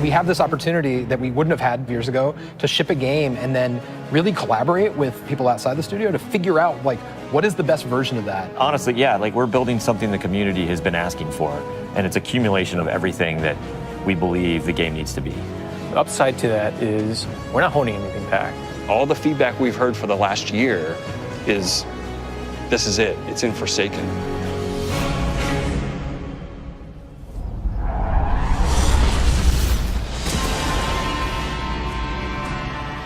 We have this opportunity that we wouldn't have had years ago to ship a game and then really collaborate with people outside the studio to figure out like what is the best version of that. Honestly, yeah, like we're building something the community has been asking for, and it's accumulation of everything that we believe the game needs to be. The upside to that is we're not holding anything back. All the feedback we've heard for the last year is, this is it, it's in Forsaken.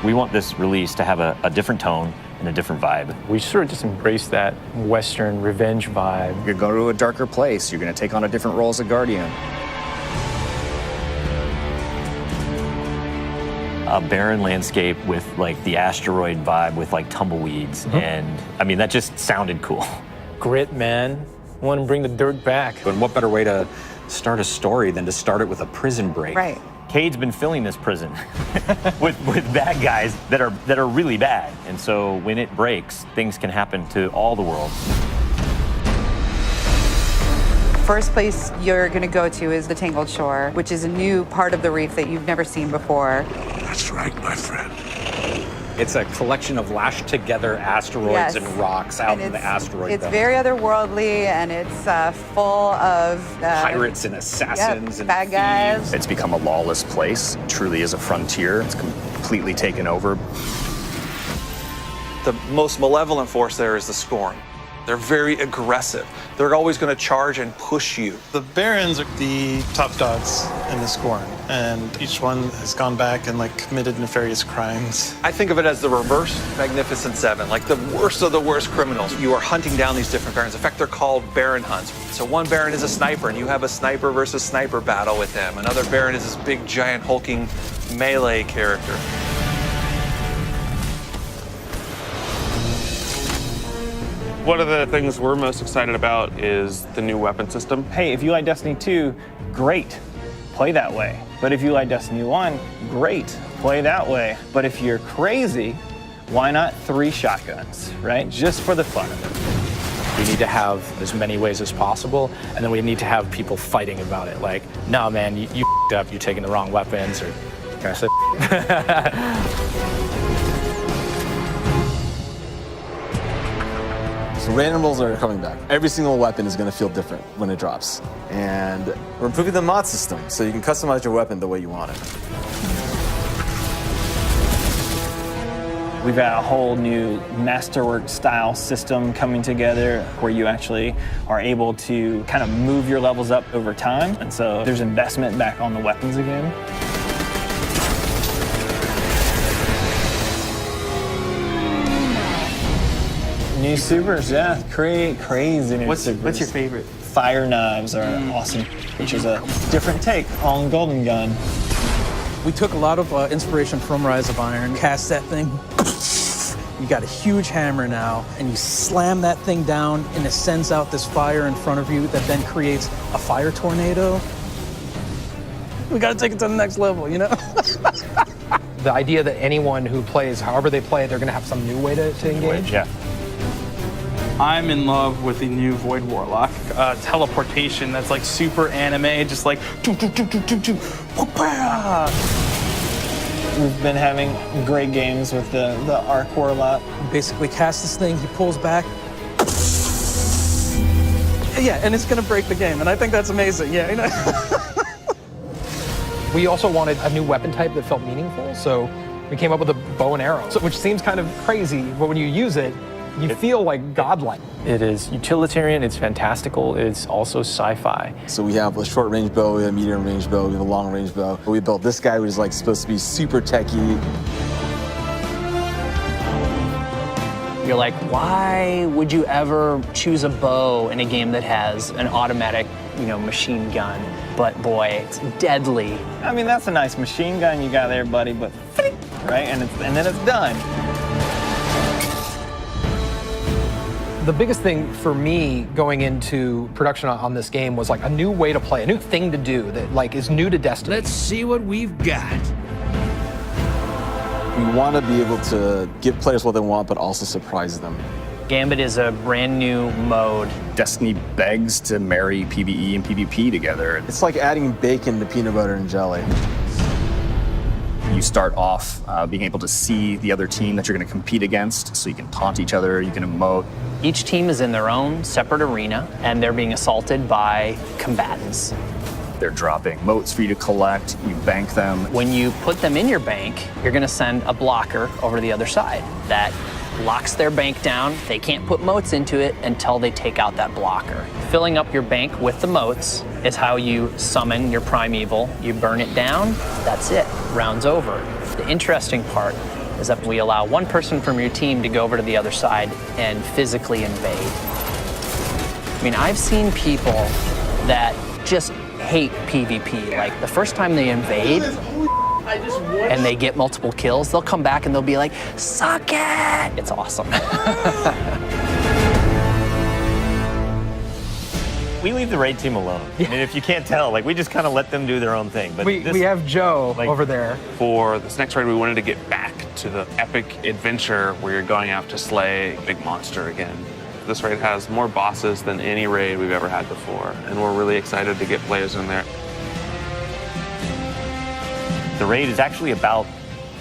We want this release to have a different tone and a different vibe. We sort of just embrace that Western revenge vibe. You're going to a darker place. You're going to take on a different role as a Guardian. A barren landscape with like the asteroid vibe with like tumbleweeds. And I mean, that just sounded cool. Grit, man. We want to bring the dirt back. And what better way to start a story than to start it with a prison break? Right. Cayde's been filling this prison with bad guys that are really bad. And so when it breaks, things can happen to all the world. First place you're going to go to is the Tangled Shore, which is a new part of the reef that you've never seen before. That's right, my friend. It's a collection of lashed together asteroids and rocks out in the asteroid It's belt. very otherworldly, and it's full of pirates and assassins and bad guys. It's become a lawless place. It truly is a frontier. It's completely taken over. The most malevolent force there is the Scorn. They're very aggressive. They're always going to charge and push you. The Barons are the top dogs in the Scorn, and each one has gone back and like committed nefarious crimes. I think of it as the reverse Magnificent Seven, like the worst of the worst criminals. You are hunting down these different Barons. In fact, they're called Baron hunts. So one Baron is a sniper, and you have a sniper versus sniper battle with him. Another Baron is this big, giant, hulking melee character. One of the things we're most excited about is the new weapon system. Hey, if you like Destiny 2, great, play that way. But if you like Destiny 1, great, play that way. But if you're crazy, why not 3 shotguns, right? Just for the fun of it. We need to have as many ways as possible, and then we need to have people fighting about it. Like, no, man, you f***ed up, you're taking the wrong weapons, or can I say? So randomables are coming back. Every single weapon is going to feel different when it drops. And we're improving the mod system, so you can customize your weapon the way you want it. We've got a whole new masterwork style system coming together where you actually are able to kind of move your levels up over time. And so there's investment back on the weapons again. New supers, yeah, crazy new supers. What's your favorite? Fire knives are awesome, which is a different take on Golden Gun. We took a lot of inspiration from Rise of Iron, cast that thing. You got a huge hammer now, and you slam that thing down, and it sends out this fire in front of you that then creates a fire tornado. We gotta take it to the next level, you know? The idea that anyone who plays, however they play, they're gonna have some new way to engage. Yeah. I'm in love with the new Void Warlock teleportation that's like super anime, just like We've been having great games with the Arc Warlock. Basically cast this thing, he pulls back. Yeah, and it's gonna break the game, and I think that's amazing, yeah. You know? We also wanted a new weapon type that felt meaningful, so we came up with a bow and arrow, which seems kind of crazy, but when you use it, you feel like godlike. It is utilitarian, it's fantastical, it's also sci-fi. So we have a short range bow, we have a medium range bow, we have a long range bow. We built this guy, which is like supposed to be super techy. You're like, why would you ever choose a bow in a game that has an automatic, machine gun? But boy, it's deadly. I mean, that's a nice machine gun you got there, buddy, but right, and then it's done. The biggest thing for me going into production on this game was like a new way to play, a new thing to do that like is new to Destiny. Let's see what we've got. We want to be able to give players what they want, but also surprise them. Gambit is a brand new mode. Destiny begs to marry PvE and PvP together. It's like adding bacon to peanut butter and jelly. You start off being able to see the other team that you're going to compete against, so you can taunt each other, you can emote. Each team is in their own separate arena, and they're being assaulted by combatants. They're dropping motes for you to collect, you bank them. When you put them in your bank, you're gonna send a blocker over to the other side. That locks their bank down. They can't put motes into it until they take out that blocker. Filling up your bank with the motes is how you summon your primeval. You burn it down, that's it, round's over. The interesting part is that we allow one person from your team to go over to the other side and physically invade. I mean, I've seen people that just hate PvP. Like, the first time they invade and they get multiple kills, they'll come back and they'll be like, suck it! It's awesome. We leave the raid team alone. I mean, if you can't tell, like, we just kind of let them do their own thing. But We have Joe over there. For this next raid, we wanted to get back to the epic adventure where you're going out to slay a big monster again. This raid has more bosses than any raid we've ever had before, and we're really excited to get players in there. The raid is actually about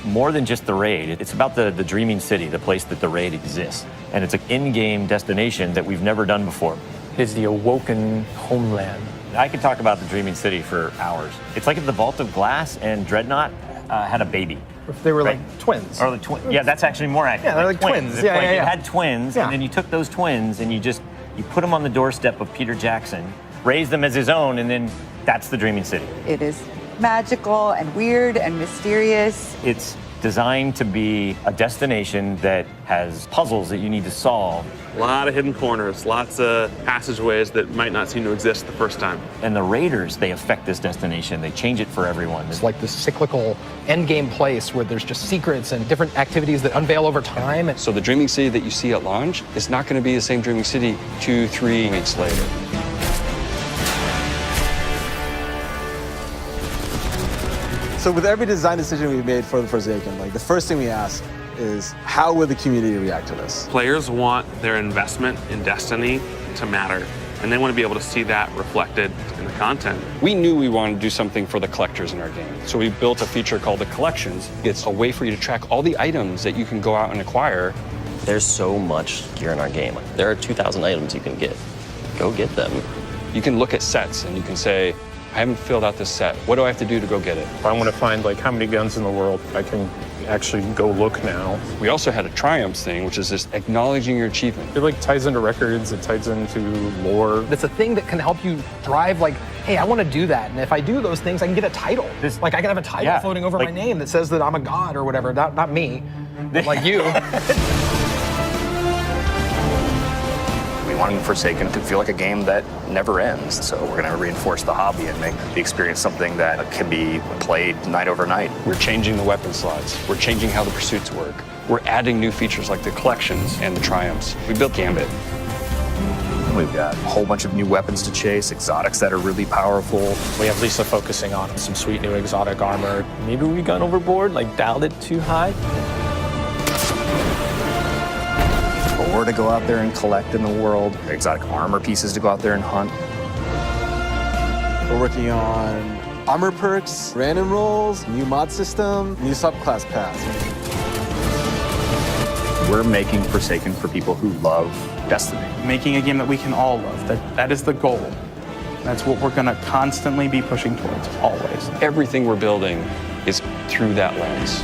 more than just the raid. It's about the dreaming city, the place that the raid exists. And it's an in-game destination that we've never done before. It's the Awoken homeland. I could talk about the dreaming city for hours. It's like if the Vault of Glass and Dreadnought had a baby. If they were like twins. Or the yeah, that's actually more accurate. Yeah, they're like twins. If, Yeah, like, yeah, yeah. You had twins, and then you took those twins and you put them on the doorstep of Peter Jackson, raised them as his own, and then that's the dreaming city. It is magical and weird and mysterious. It's designed to be a destination that has puzzles that you need to solve. A lot of hidden corners, lots of passageways that might not seem to exist the first time. And the raiders, they affect this destination. They change it for everyone. It's like this cyclical endgame place where there's just secrets and different activities that unveil over time. So the Dreaming City that you see at launch is not going to be the same Dreaming City 2-3 weeks later. So with every design decision we made for the Forsaken, like the first thing we ask is, how will the community react to this? Players want their investment in Destiny to matter, and they want to be able to see that reflected in the content. We knew we wanted to do something for the collectors in our game. So we built a feature called the Collections. It's a way for you to track all the items that you can go out and acquire. There's so much gear in our game. There are 2,000 items you can get. Go get them. You can look at sets and you can say, I haven't filled out this set. What do I have to do to go get it? If I want to find like how many guns in the world, I can actually go look now. We also had a triumphs thing, which is just acknowledging your achievement. It like ties into records, it ties into lore. It's a thing that can help you drive like, hey, I want to do that. And if I do those things, I can get a title. Like I can have a title floating over my name that says that I'm a god or whatever. Not me, like you. We wanted Forsaken to feel like a game that never ends. So we're going to reinforce the hobby and make the experience something that can be played night over night. We're changing the weapon slots. We're changing how the pursuits work. We're adding new features like the collections and the triumphs. We built Gambit. We've got a whole bunch of new weapons to chase, exotics that are really powerful. We have Lisa focusing on some sweet new exotic armor. Maybe we gone overboard, like dialed it too high. Ore to go out there and collect in the world, exotic armor pieces to go out there and hunt. We're working on armor perks, random rolls, new mod system, new subclass paths. We're making Forsaken for people who love Destiny. Making a game that we can all love. That is the goal. That's what we're going to constantly be pushing towards, always. Everything we're building is through that lens.